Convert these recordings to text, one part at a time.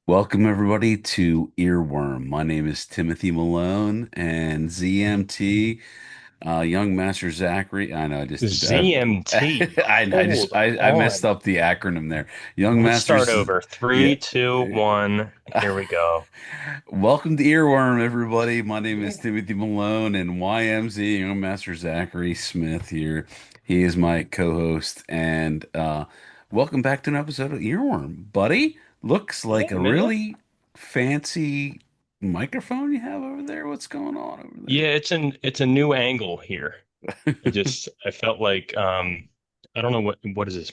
Welcome everybody to Earworm. My name is Timothy Malone and ZMT, Young Master Zachary. I know I just did that. ZMT. I just Hold I messed on. up the acronym there. Young Let's start Masters, over. yeah. Three, two, one. Here we go. Welcome to Earworm, everybody. My name is Timothy Malone and YMZ, Young Master Zachary Smith here. He is my co-host, and welcome back to an episode of Earworm, buddy. Looks like Yeah, a man. really fancy microphone you have over there. What's going on over Yeah, it's a new angle here. there? I felt like I don't know what is this?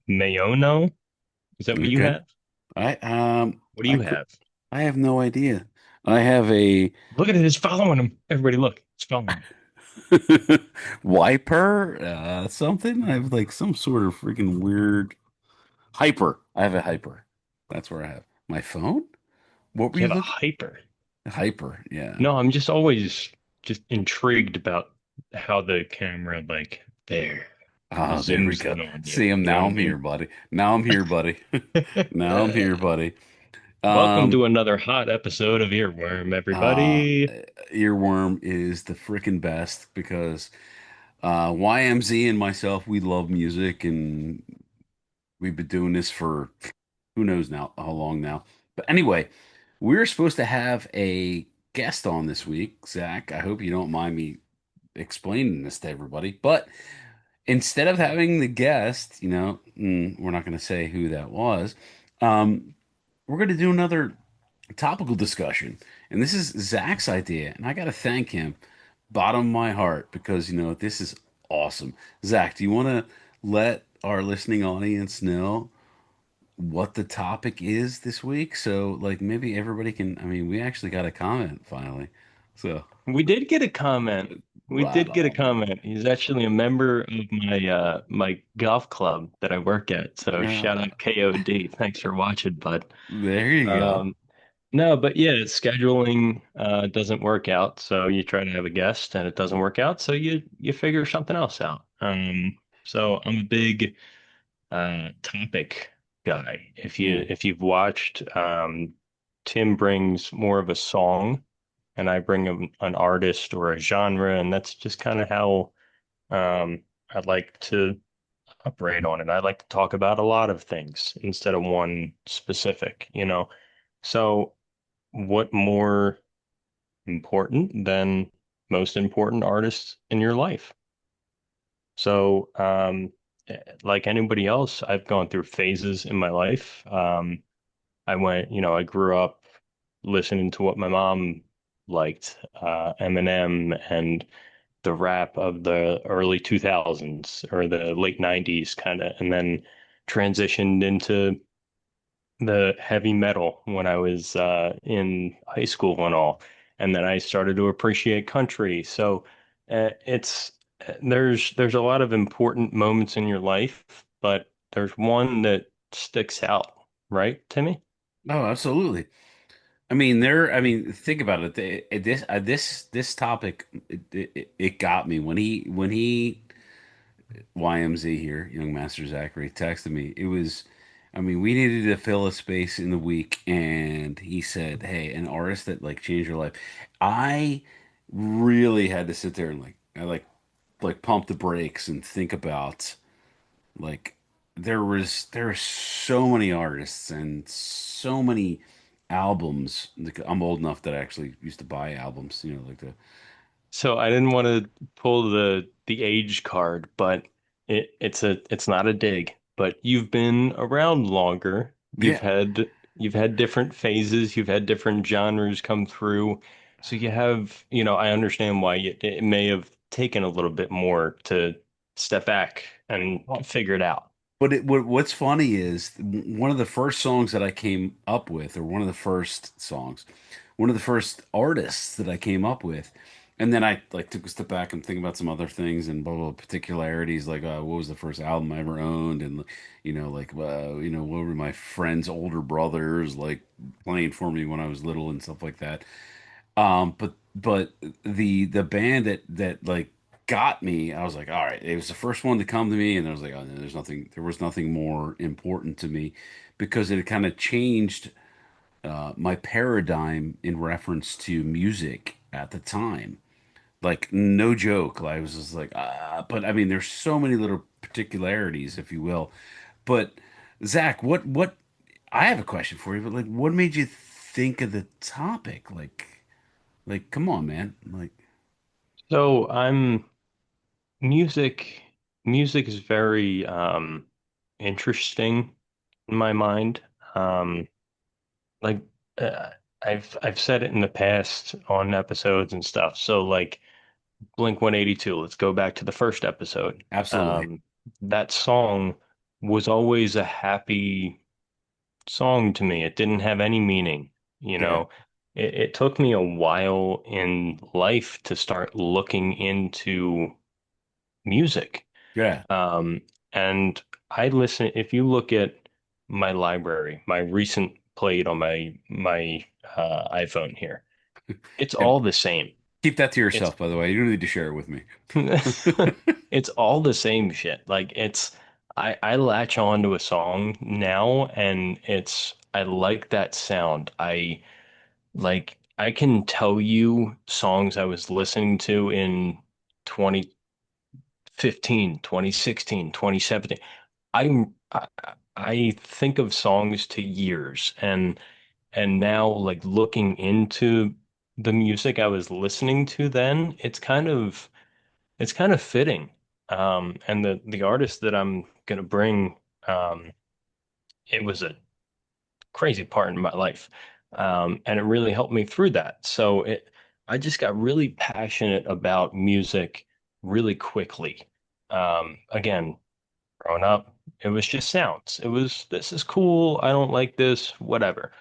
Mayono? Is that what you Okay. have? I What do you have? I have no idea. I have a Look at it, it's following him. Everybody look, it's following him. wiper, something. I have like some sort of freaking weird hyper. I have a hyper. That's where I have my phone. What were You you have a looking? hyper. Hyper. Yeah. No, I'm just always just intrigued about how the camera there Ah, there we zooms go. in on you. See him You know now. what I I'm here, mean? buddy. Now I'm here, buddy. Now I'm here, buddy. Welcome Um, to another hot episode of Earworm, uh, everybody. Earworm is the freaking best because YMZ and myself, we love music and we've been doing this for who knows now how long now. But anyway, we're supposed to have a guest on this week, Zach. I hope you don't mind me explaining this to everybody. But instead of having the guest, we're not going to say who that was. Um, we're going to do another topical discussion. And this is Zach's idea. And I got to thank him, bottom of my heart, because, this is awesome. Zach, do you want to let our listening audience know what the topic is this week? So, like, maybe everybody can. I mean, we actually got a comment finally. So, We did get a comment. We right did get a on, man. comment. He's actually a member of my golf club that I work at. So shout Uh, out KOD. Thanks for watching, bud. there you go. Um, no, but yeah, scheduling doesn't work out. So you try to have a guest and it doesn't work out. So you figure something else out. So I'm a big topic guy. Hmm. If you've watched, Tim brings more of a song, and I bring an artist or a genre, and that's just kind of how I like to operate on it. I like to talk about a lot of things instead of one specific, you know. So, what more important than most important artists in your life? So, like anybody else, I've gone through phases in my life. I grew up listening to what my mom liked, Eminem and the rap of the early 2000s or the late 90s kind of, and then transitioned into the heavy metal when I was in high school and all. And then I started to appreciate country. So it's there's a lot of important moments in your life, but there's one that sticks out, right, Timmy? Oh, absolutely. I mean, think about it. This topic, it got me when he YMZ here, Young Master Zachary, texted me. I mean, we needed to fill a space in the week, and he said, "Hey, an artist that like changed your life." I really had to sit there and like pump the brakes and think about like there are so many artists and so many albums. Like, I'm old enough that I actually used to buy albums, like the So I didn't want to pull the age card, but it's not a dig. But you've been around longer. yeah. You've had different phases. You've had different genres come through. So you have, I understand why it may have taken a little bit more to step back and figure it out. But what's funny is one of the first songs that I came up with, or one of the first artists that I came up with, and then I like took a step back and think about some other things and blah, blah, blah, particularities, like what was the first album I ever owned, and what were my friends' older brothers like playing for me when I was little and stuff like that. But the band that like got me, I was like, all right, it was the first one to come to me, and I was like, oh, no, there was nothing more important to me because it kind of changed. my paradigm in reference to music at the time. Like, no joke. I was just like, but I mean, there's so many little particularities, if you will. But Zach, I have a question for you, but like, what made you think of the topic? Come on, man. Like, So I'm music. Music is very interesting in my mind. Um, like uh, I've said it in the past on episodes and stuff. So like Blink 182, let's go back to the first episode. absolutely. Um, that song was always a happy song to me. It didn't have any meaning, you Yeah. know. It took me a while in life to start looking into music. Yeah. Um, and I listen, if you look at my library, my recent played on my iPhone here, it's Yeah. all the same. Keep that to It's yourself, by the way. You don't need to share it with me. it's all the same shit. Like it's I latch on to a song now and it's I like that sound. I can tell you songs I was listening to in 2015, 2016, 2017. I think of songs to years and now like looking into the music I was listening to then, it's kind of fitting. And the artist that I'm gonna bring, um, it was a crazy part in my life. And it really helped me through that. I just got really passionate about music really quickly. Again, growing up, it was just sounds. It was, this is cool. I don't like this, whatever.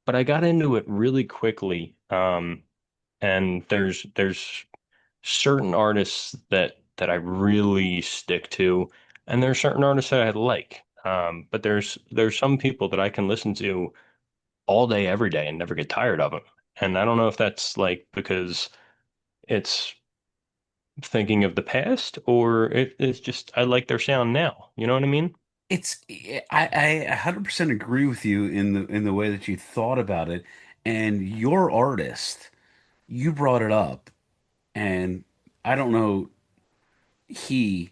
But I got into it really quickly. And there's certain artists that I really stick to, and there's certain artists that I like. But there's some people that I can listen to all day, every day, and never get tired of them. And I don't know if that's like because it's thinking of the past or it's just I like their sound now. You know what I mean? It's I 100% agree with you in the way that you thought about it, and your artist, you brought it up, and I don't know, he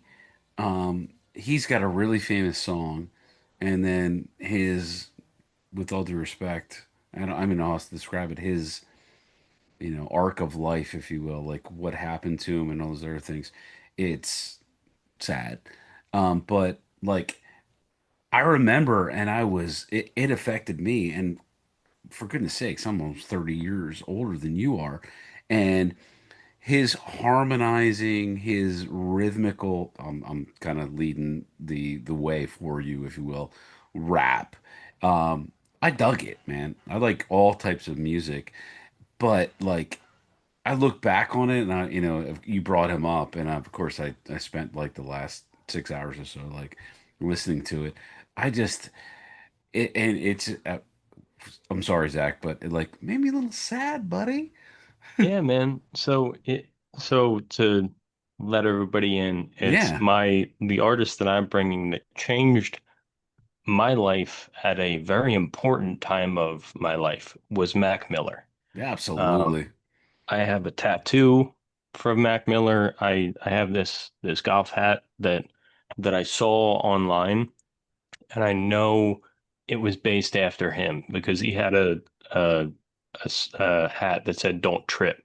he's got a really famous song, and then his, with all due respect, I mean, I'll have to describe it, his, arc of life, if you will, like what happened to him and all those other things. It's sad. But like, I remember, and it affected me. And for goodness sakes, I'm almost 30 years older than you are. And his harmonizing, his rhythmical, I'm kind of leading the way for you, if you will, rap. I dug it, man. I like all types of music, but like, I look back on it, and you brought him up, and of course, I spent like the last 6 hours or so like listening to it. I just and it's I'm sorry, Zach, but it like made me a little sad, buddy. Yeah, man. So to let everybody in, it's Yeah, my the artist that I'm bringing that changed my life at a very important time of my life was Mac Miller. yeah, Um, absolutely. I have a tattoo from Mac Miller. I have this golf hat that I saw online, and I know it was based after him because he had a, a hat that said "Don't trip,"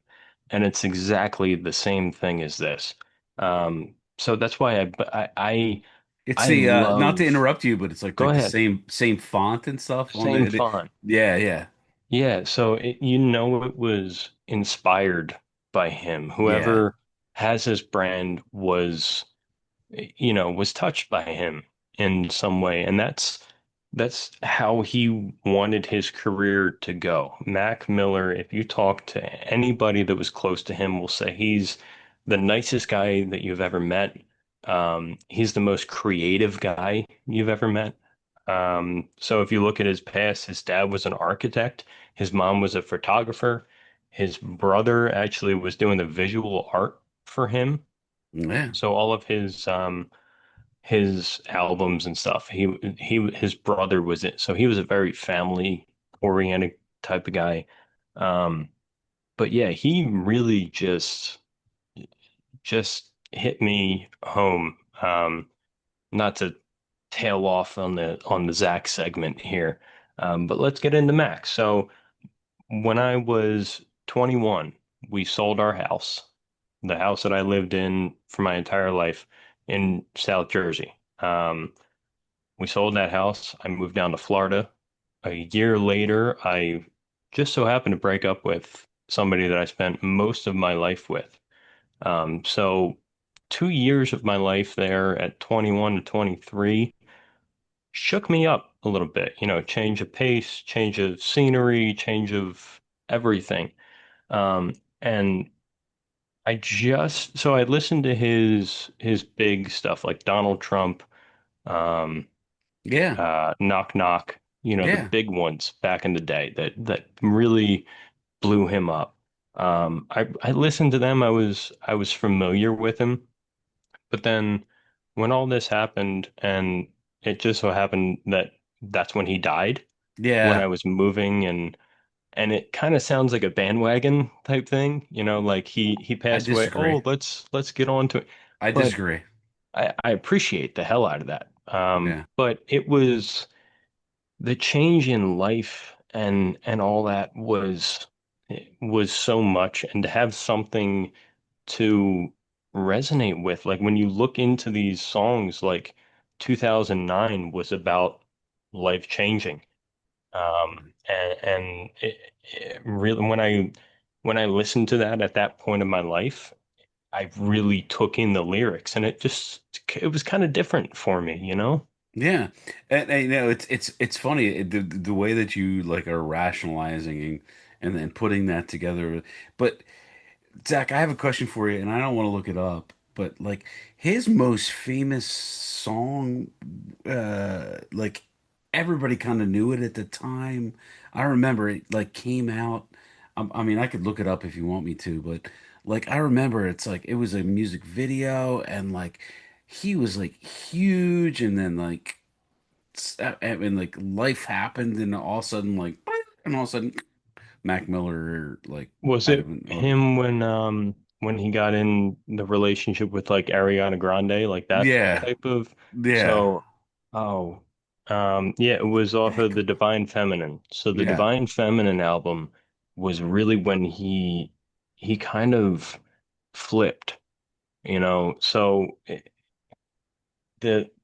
and it's exactly the same thing as this. So that's why It's I the not to love. interrupt you, but it's Go like the ahead. same font and stuff on Same the font. yeah, yeah, Yeah, so you know it was inspired by him. yeah. Whoever has his brand was, was touched by him in some way, and that's how he wanted his career to go. Mac Miller, if you talk to anybody that was close to him, will say he's the nicest guy that you've ever met. He's the most creative guy you've ever met. So if you look at his past, his dad was an architect, his mom was a photographer, his brother actually was doing the visual art for him. Yeah. So all of his albums and stuff, his brother was it. So he was a very family oriented type of guy. Um, but yeah, he really just hit me home. Not to tail off on the Zach segment here, but let's get into Max. So when I was 21, we sold our house, the house that I lived in for my entire life in South Jersey. We sold that house. I moved down to Florida. A year later, I just so happened to break up with somebody that I spent most of my life with. So 2 years of my life there at 21 to 23 shook me up a little bit, change of pace, change of scenery, change of everything. And so I listened to his big stuff like Donald Trump, um, Yeah. Knock Knock, the Yeah. big ones back in the day that really blew him up. I listened to them. I was familiar with him, but then when all this happened, and it just so happened that that's when he died, when I Yeah. was moving, and it kind of sounds like a bandwagon type thing, like he I passed away. disagree. Oh, let's get on to it. I But disagree. I appreciate the hell out of that. Yeah. But it was the change in life and all that was so much, and to have something to resonate with, like when you look into these songs, like 2009 was about life changing. And it really, when I listened to that at that point in my life, I really took in the lyrics, and it was kind of different for me. Yeah. And it's funny the way that you like are rationalizing and then putting that together. But Zach, I have a question for you, and I don't want to look it up, but like his most famous song, like everybody kind of knew it at the time. I remember it like came out. I mean, I could look it up if you want me to, but like I remember it's like it was a music video, and like he was like huge, and then like I mean, like life happened, and all of a sudden, like, and all of a sudden, Mac Miller like Was died of it an overdose. him when he got in the relationship with like Ariana Grande, like that Yeah, type of yeah, so oh yeah, it was off of the Divine Feminine. So the yeah. Divine Feminine album was really when he kind of flipped, so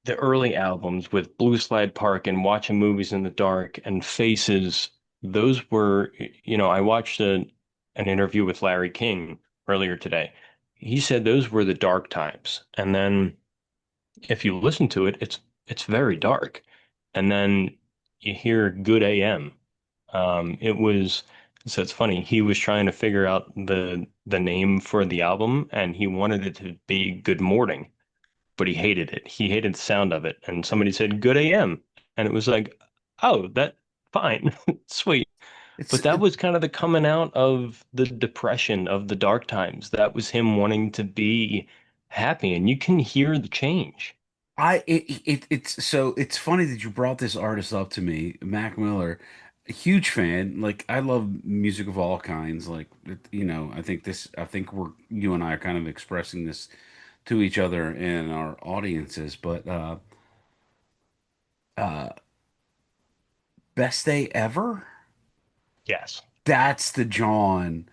the early albums with Blue Slide Park and Watching Movies in the Dark and Faces, those were, I watched an interview with Larry King earlier today. He said those were the dark times. And then if you listen to it, it's very dark. And then you hear Good AM. It was so it's funny. He was trying to figure out the name for the album, and he wanted it to be Good Morning, but he hated it. He hated the sound of it. And somebody said, Good AM. And it was like, oh, that fine, sweet. It's But that was kind of the coming out of the depression of the dark times. That was him wanting to be happy. And you can hear the change. it's so it's funny that you brought this artist up to me, Mac Miller. A huge fan. Like I love music of all kinds. Like I think you and I are kind of expressing this to each other and our audiences. But uh, best day ever. Yes. That's the John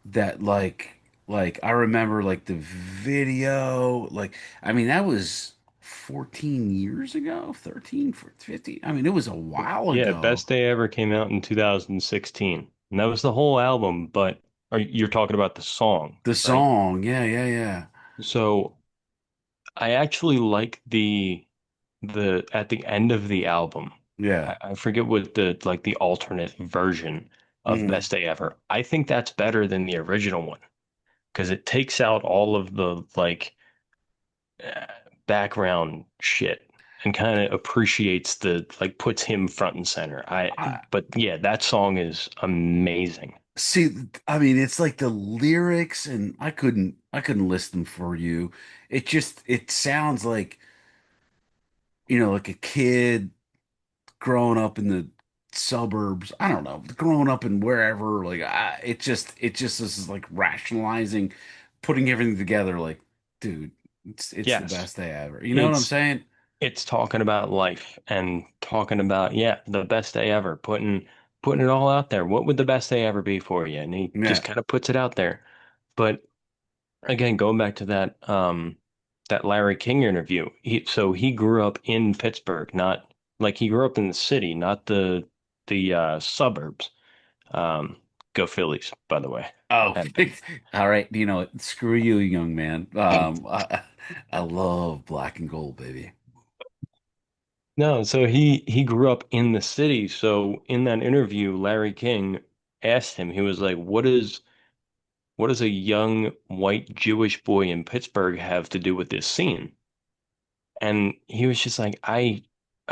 that like I remember like the video like I mean that was 14 years ago 13 for 15 I mean it was a while Yeah, ago Best Day Ever came out in 2016. And that was the whole album, but you're talking about the song, the right? song yeah So I actually like the at the end of the album. yeah I forget what the alternate version of mm. Best Day Ever. I think that's better than the original one because it takes out all of the uh, background shit and kind of appreciates puts him front and center. I But yeah, that song is amazing. see I mean it's like the lyrics and I couldn't list them for you it sounds like like a kid growing up in the suburbs. I don't know, growing up in wherever, like it just is like rationalizing, putting everything together. Like, dude, it's the Yes, best day ever. You know what I'm it's saying? it's talking about life and talking about, yeah, the best day ever, putting it all out there. What would the best day ever be for you? And he just Yeah. kind of puts it out there. But again, going back to that Larry King interview, he grew up in Pittsburgh, not like he grew up in the city, not the suburbs. Um, Go Phillies, by the way. Oh, Had been. all right. You know what? Screw you, young man. I love black and gold, baby. No, so he grew up in the city. So in that interview, Larry King asked him, he was like, what does a young white Jewish boy in Pittsburgh have to do with this scene? And he was just like, I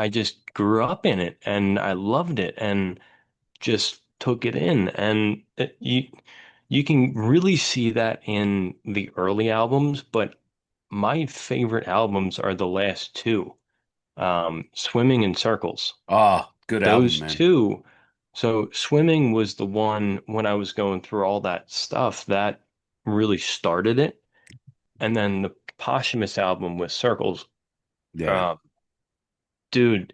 just grew up in it and I loved it and just took it in. And you can really see that in the early albums, but my favorite albums are the last two, Swimming in Circles. Ah, good album, Those man. two. So Swimming was the one when I was going through all that stuff that really started it. And then the posthumous album with Circles, Yeah. uh, dude,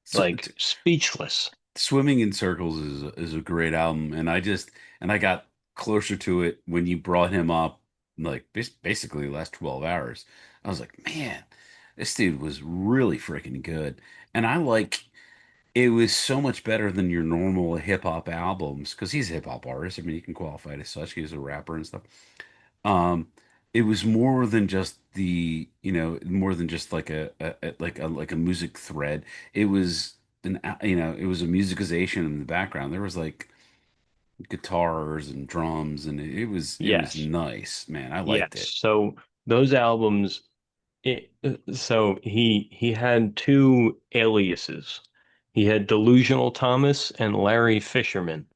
So, like speechless. Swimming in Circles is a great album, and I got closer to it when you brought him up, like basically the last 12 hours. I was like, man, this dude was really freaking good, and I like it was so much better than your normal hip hop albums because he's a hip hop artist. I mean, he can qualify it as such. He's a rapper and stuff. Um, it was more than just more than just like like a music thread. It was it was a musicization in the background. There was like guitars and drums, and it was Yes, nice, man. I yes. liked it. So those albums, so he had two aliases. He had Delusional Thomas and Larry Fisherman.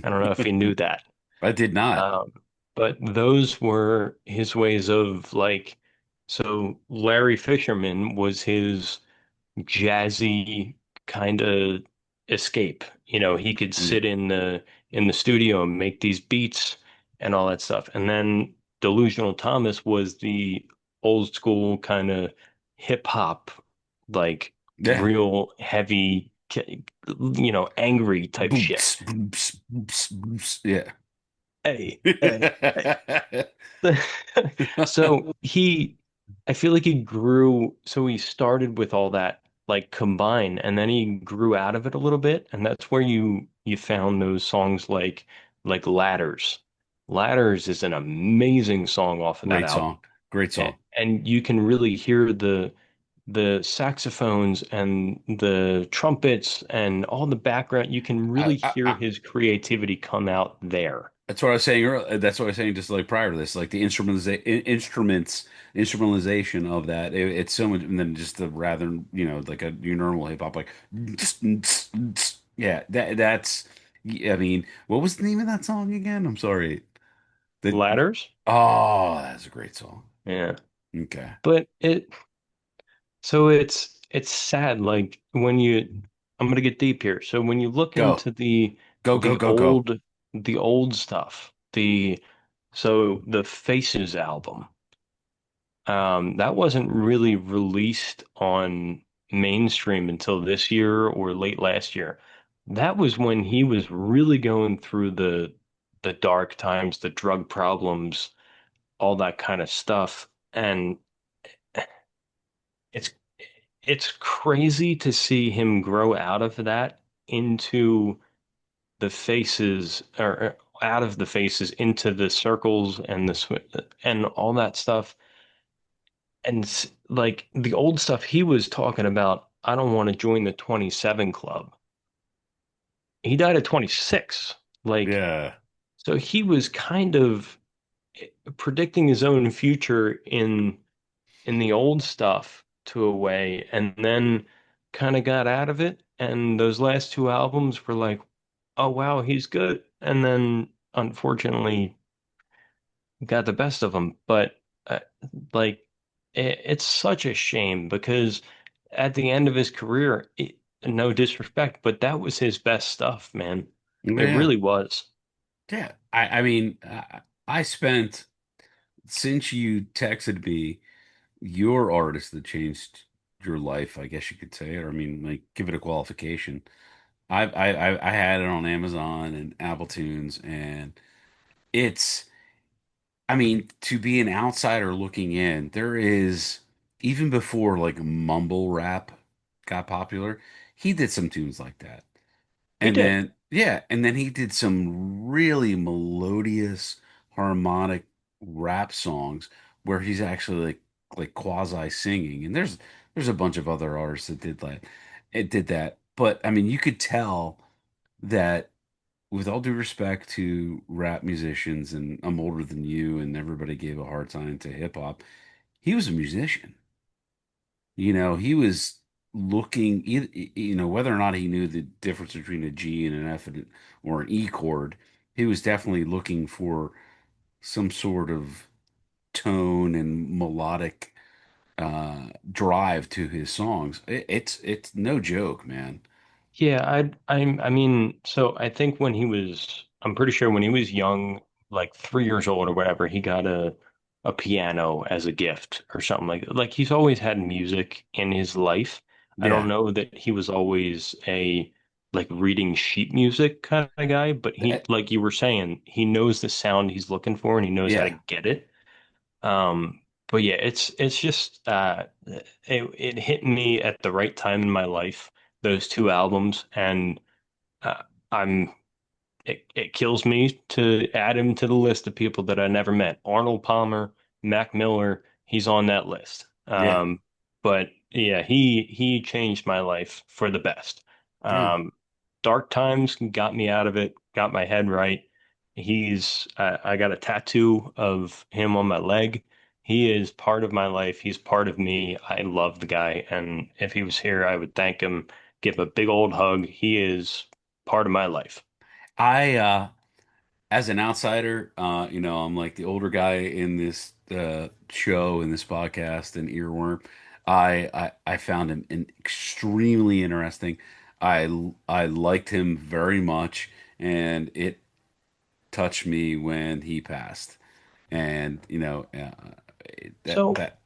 I don't know if you knew that. I did not. Um, but those were his ways of like, so Larry Fisherman was his jazzy kind of escape. You know, he could Yeah, sit in the studio and make these beats and all that stuff. And then Delusional Thomas was the old school kind of hip hop, like yeah. real heavy, angry type shit. Boops, boops, boops, boops. Yeah. Hey. So I feel like he grew, so he started with all that like combined, and then he grew out of it a little bit, and that's where you found those songs like Ladders. Ladders is an amazing song off of that Great album, song. Great and, song. and you can really hear the saxophones and the trumpets and all the background. You can really hear I his creativity come out there. That's what I was saying earlier. That's what I was saying just like prior to this, like the instrumentalization of that. It's so much, and then just the rather, like your normal hip hop, like, yeah, that's. I mean, what was the name of that song again? I'm sorry. The Ladders. Oh, that's a great song. Yeah. Okay, But it's sad like when I'm gonna get deep here. So when you look go, into go, go, the go, go. old stuff, the Faces album, that wasn't really released on mainstream until this year or late last year. That was when he was really going through the dark times, the drug problems, all that kind of stuff. And it's it's crazy to see him grow out of that into the faces or out of the faces into the circles and and all that stuff. And like the old stuff he was talking about, I don't want to join the 27 club. He died at 26. Like, Yeah, so he was kind of predicting his own future in the old stuff to a way and then kind of got out of it. And those last two albums were like, oh, wow, he's good. And then unfortunately got the best of him. But like, it's such a shame because at the end of his career, no disrespect, but that was his best stuff, man. It Yeah, really was. yeah. I mean, I spent since you texted me your artist that changed your life, I guess you could say, or I mean, like, give it a qualification. I had it on Amazon and Apple Tunes, and it's, I mean, to be an outsider looking in, there is, even before like mumble rap got popular, he did some tunes like that. He And did. then, yeah, and then he did some really melodious, harmonic rap songs where he's actually like quasi singing. And there's a bunch of other artists that did that. But I mean, you could tell that, with all due respect to rap musicians, and I'm older than you, and everybody gave a hard time to hip hop, he was a musician. He was looking, whether or not he knew the difference between a G and an F or an E chord, he was definitely looking for some sort of tone and melodic drive to his songs. It's no joke, man. Yeah, I mean, so I think I'm pretty sure when he was young, like 3 years old or whatever, he got a piano as a gift or something like that. Like he's always had music in his life. I don't Yeah. know that he was always a like reading sheet music kind of guy, but he, That- like you were saying, he knows the sound he's looking for and he knows how to yeah. get it. Um, but yeah, it's just it hit me at the right time in my life, those two albums, and uh, I'm it kills me to add him to the list of people that I never met. Arnold Palmer, Mac Miller, he's on that list. Yeah. But yeah, he changed my life for the best. Yeah. Um, Dark times got me out of it, got my head right. I got a tattoo of him on my leg. He is part of my life. He's part of me. I love the guy, and if he was here, I would thank him, give him a big old hug. He is part of my life. I as an outsider, I'm like the older guy in this show, in this podcast, and Earworm. I found him extremely interesting. I liked him very much, and it touched me when he passed. And that So that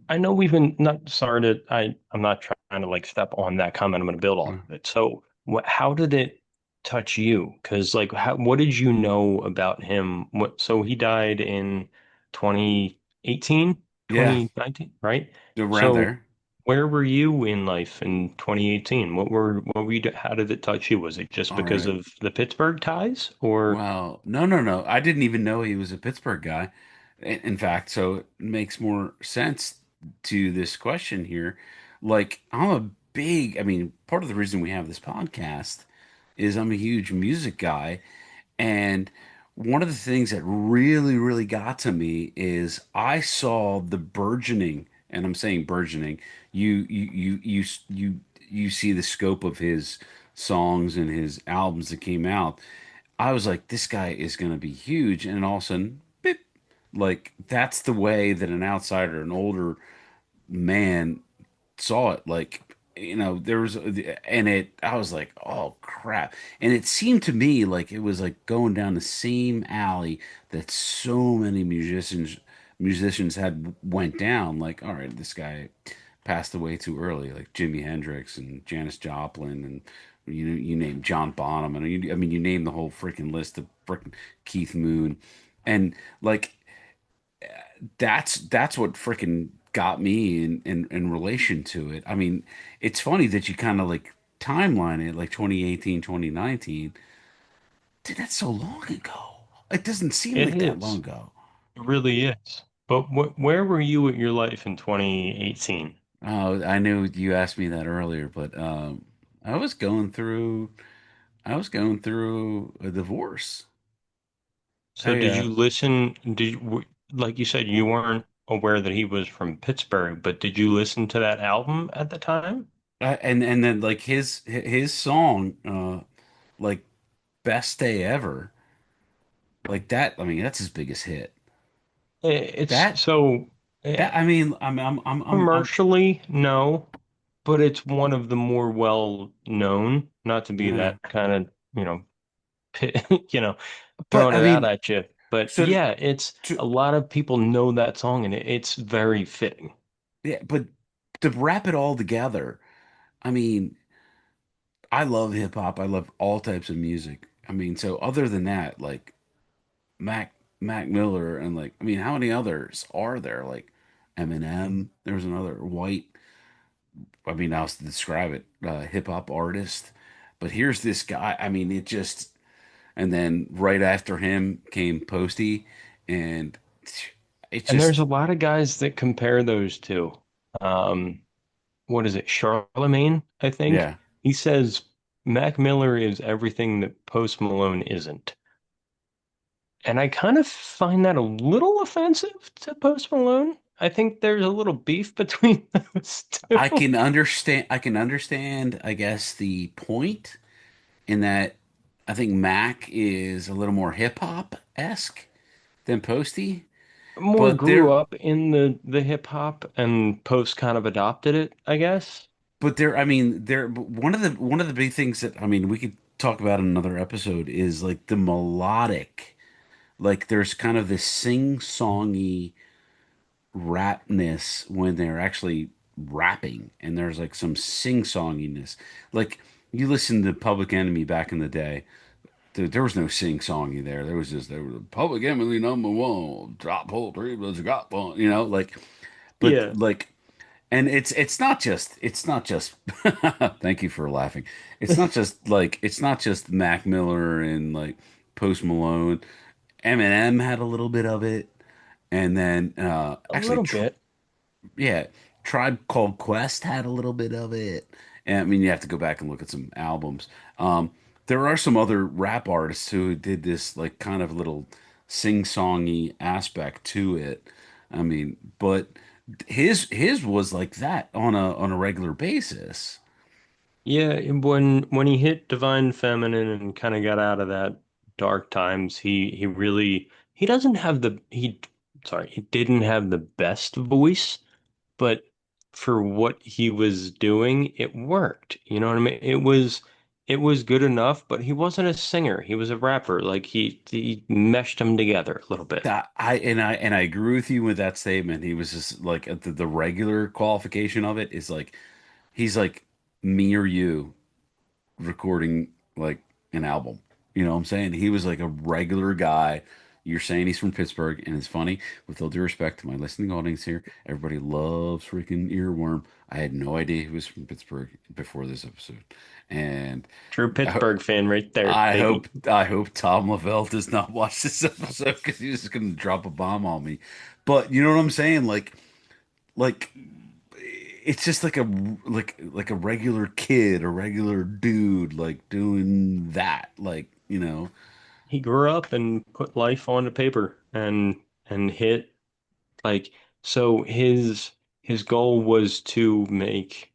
I know we've been not sorry to I'm not trying to like step on that comment. I'm going to build off of it. So how did it touch you? Because like what did you know about him? So he died in 2018, yeah, 2019, right? around So there. where were you in life in 2018? How did it touch you? Was it just All because right. of the Pittsburgh ties or Well, no, no, no. I didn't even know he was a Pittsburgh guy. In fact, so it makes more sense to this question here. Like, I mean, part of the reason we have this podcast is I'm a huge music guy. And one of the things that really, really got to me is I saw the burgeoning, and I'm saying burgeoning, you see the scope of his songs and his albums that came out. I was like, this guy is going to be huge. And all of a sudden, beep, like that's the way that an outsider, an older man saw it. Like, there was, and I was like, oh crap. And it seemed to me like it was like going down the same alley that so many musicians had went down. Like, all right, this guy passed away too early, like Jimi Hendrix and Janis Joplin, and you name John Bonham, and I mean, you name the whole freaking list of freaking Keith Moon, and like that's what freaking got me in relation to it. I mean, it's funny that you kind of like timeline it like 2018, 2019. Dude, that's so long ago. It doesn't seem it like that long is. ago. It really is. But where were you at your life in 2018? Oh, I knew you asked me that earlier, but I was going through I was going through a divorce. So I did you listen? Like you said, you weren't aware that he was from Pittsburgh, but did you listen to that album at the time? and then like his song, like Best Day Ever, like that. I mean, that's his biggest hit. It's That so that I mean, I'm commercially, no. but it's one of the more well known, not to be Yeah. that kind of, you know, you know, But throwing I it out mean, at you. But so yeah, it's to a lot of people know that song and it's very fitting. yeah, but to wrap it all together, I mean, I love hip hop. I love all types of music. I mean, so other than that, like Mac Miller and like, I mean, how many others are there? Like Eminem, there was another white, I mean, I was to describe it, hip hop artist. But here's this guy. I mean, it just, and then right after him came Posty, and it's And there's just, a lot of guys that compare those two. Um, what is it? Charlemagne, I think. yeah. He says Mac Miller is everything that Post Malone isn't. And I kind of find that a little offensive to Post Malone. I think there's a little beef between those two. I can understand, I guess, the point in that I think Mac is a little more hip hop esque than Posty, More but grew there, up in the hip hop and Post kind of adopted it, I guess. I mean, there, one of the big things that, I mean, we could talk about in another episode is like the melodic, like there's kind of this sing-songy rapness when they're actually rapping, and there's like some sing-songiness. Like you listen to Public Enemy back in the day. There was no sing-songy there. There was just there was Public Enemy number one, drop poetry, but you got one, you know, like, but Yeah, like, and it's not just. Thank you for laughing. It's not just Mac Miller and like Post Malone. Eminem had a little bit of it, and then a actually, little bit. yeah, Tribe Called Quest had a little bit of it. And I mean, you have to go back and look at some albums. There are some other rap artists who did this like kind of little sing-songy aspect to it. I mean, but his was like that on a regular basis. Yeah, and when he hit Divine Feminine and kind of got out of that dark times, he really he doesn't have the he sorry, he didn't have the best voice, but for what he was doing, it worked. You know what I mean? It was good enough, but he wasn't a singer. He was a rapper. Like he meshed them together a little bit. I agree with you with that statement. He was just like the regular qualification of it is like he's like me or you recording like an album. You know what I'm saying? He was like a regular guy. You're saying he's from Pittsburgh, and it's funny, with all due respect to my listening audience here, everybody loves freaking Earworm. I had no idea he was from Pittsburgh before this episode. And True I, Pittsburgh fan right there, baby. I hope Tom Lavelle does not watch this episode because he's just gonna drop a bomb on me. But you know what I'm saying? Like it's just like like a regular kid, a regular dude, like doing that, like you know. He grew up and put life on the paper and hit like so his goal was to make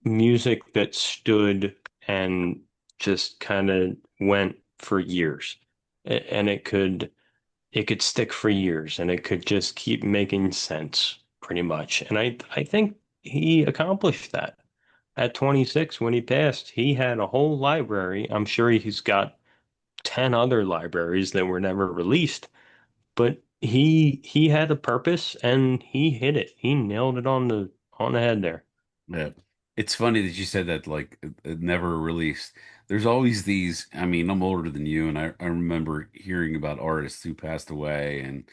music that stood and just kind of went for years. And it could stick for years and it could just keep making sense pretty much. And I think he accomplished that. At 26, when he passed, he had a whole library. I'm sure he's got 10 other libraries that were never released, but he had a purpose and he hit it. He nailed it on the head there. Yeah. It's funny that you said that, like it never released. There's always these. I mean, I'm older than you, and I remember hearing about artists who passed away. And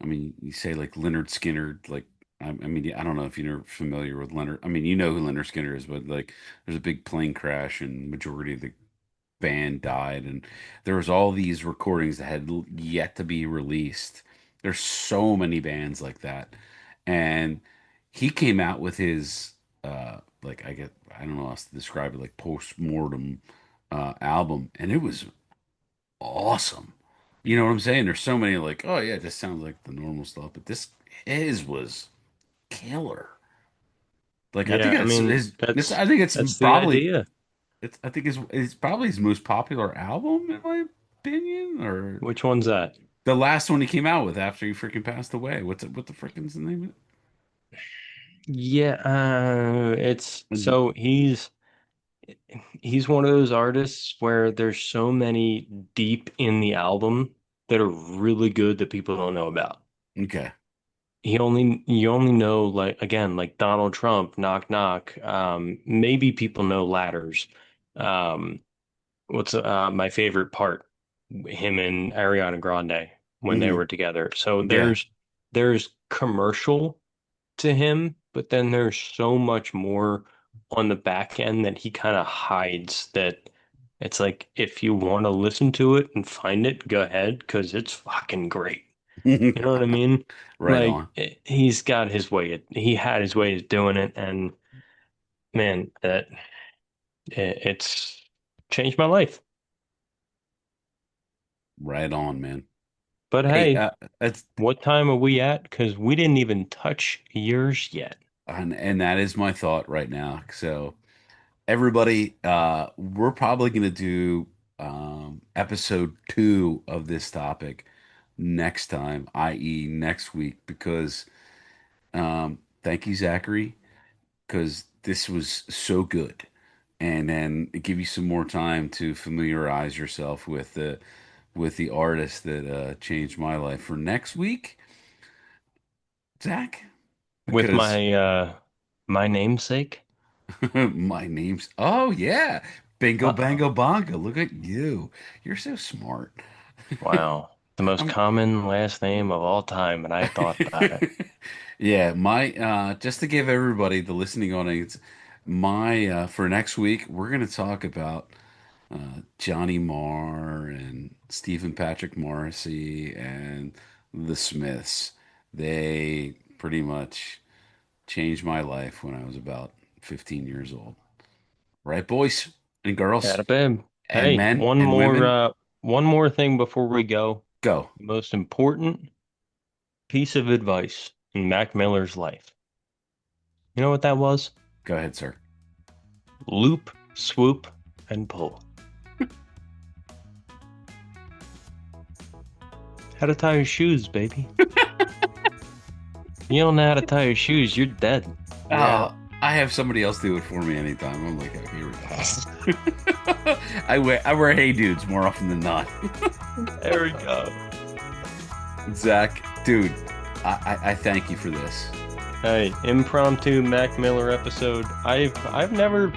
I mean, you say like Leonard Skinner, like I mean, I don't know if you're familiar with Leonard. I mean, you know who Leonard Skinner is, but like, there's a big plane crash, and majority of the band died, and there was all these recordings that had yet to be released. There's so many bands like that, and he came out with his like I don't know how else to describe it, like post-mortem album, and it was awesome. You know what I'm saying? There's so many like, oh yeah, this sounds like the normal stuff, but this his was killer. Like I think Yeah, I that's mean, this I think it's that's the probably idea. I think it's probably his most popular album in my opinion, or Which one's that? the last one he came out with after he freaking passed away. What the frickin's the name of it? Yeah, it's And- so he's one of those artists where there's so many deep in the album that are really good that people don't know about. Okay. You only know like again like Donald Trump, Knock Knock. Maybe people know Ladders. Um, what's my favorite part? Him and Ariana Grande when they Hmm. were together. So Yeah. there's commercial to him, but then there's so much more on the back end that he kind of hides that it's like if you want to listen to it and find it, go ahead because it's fucking great. You know what I mean? Right Like on. he's got his way. He had his way of doing it, and man, it's changed my life. Right on, man. But Hey, hey, that's what time are we at? Because we didn't even touch yours yet. and that is my thought right now. So everybody, we're probably gonna do episode 2 of this topic next time, i.e. next week, because thank you, Zachary, because this was so good. And then give you some more time to familiarize yourself with the artist that changed my life for next week, Zach, With because my namesake. my name's oh yeah, Bingo Uh-oh. Bango Bongo. Look at you. You're so smart. Wow. The most I'm common last name of all time, and I thought about it. yeah, my just to give everybody the listening audience my for next week, we're gonna talk about Johnny Marr and Stephen Patrick Morrissey and the Smiths. They pretty much changed my life when I was about 15 years old. Right, boys and girls Atta babe. and Hey, men and women? one more thing before we go. Go. The most important piece of advice in Mac Miller's life. You know what that was? Go ahead, sir. Loop, swoop, and pull. How to tie your shoes, baby. You don't know how to tie your shoes, you're dead. You're Oh, out. I have somebody else do it for me anytime. I'm like, oh, here we go. I wear Hey Dudes more often than not. There we go. Zach, dude, I thank you for this. Hey, impromptu Mac Miller episode. I've never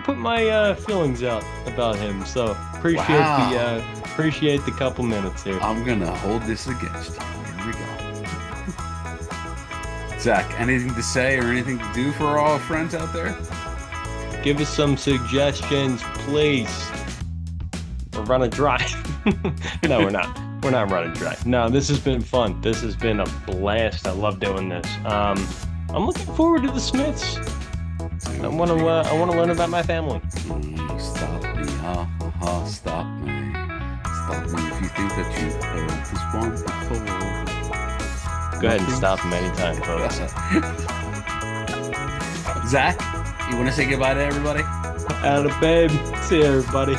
put my feelings out about him, so Wow. appreciate the couple minutes here. I'm gonna hold this against you. Here we go. Zach, anything to say or anything to do for all friends out there? Give us some suggestions, please. Or run a dry. No, we're not. We're not running dry. No, this has been fun. This has been a blast. I love doing this. I'm looking forward to the Smiths. Dude, pretty good. I want to learn about my family. Stop me, stop me. Stop me if you think that you heard this one before. Go ahead and Nothing's. stop him anytime, folks. Zach, you want to say goodbye to everybody? Atta babe. See you, everybody.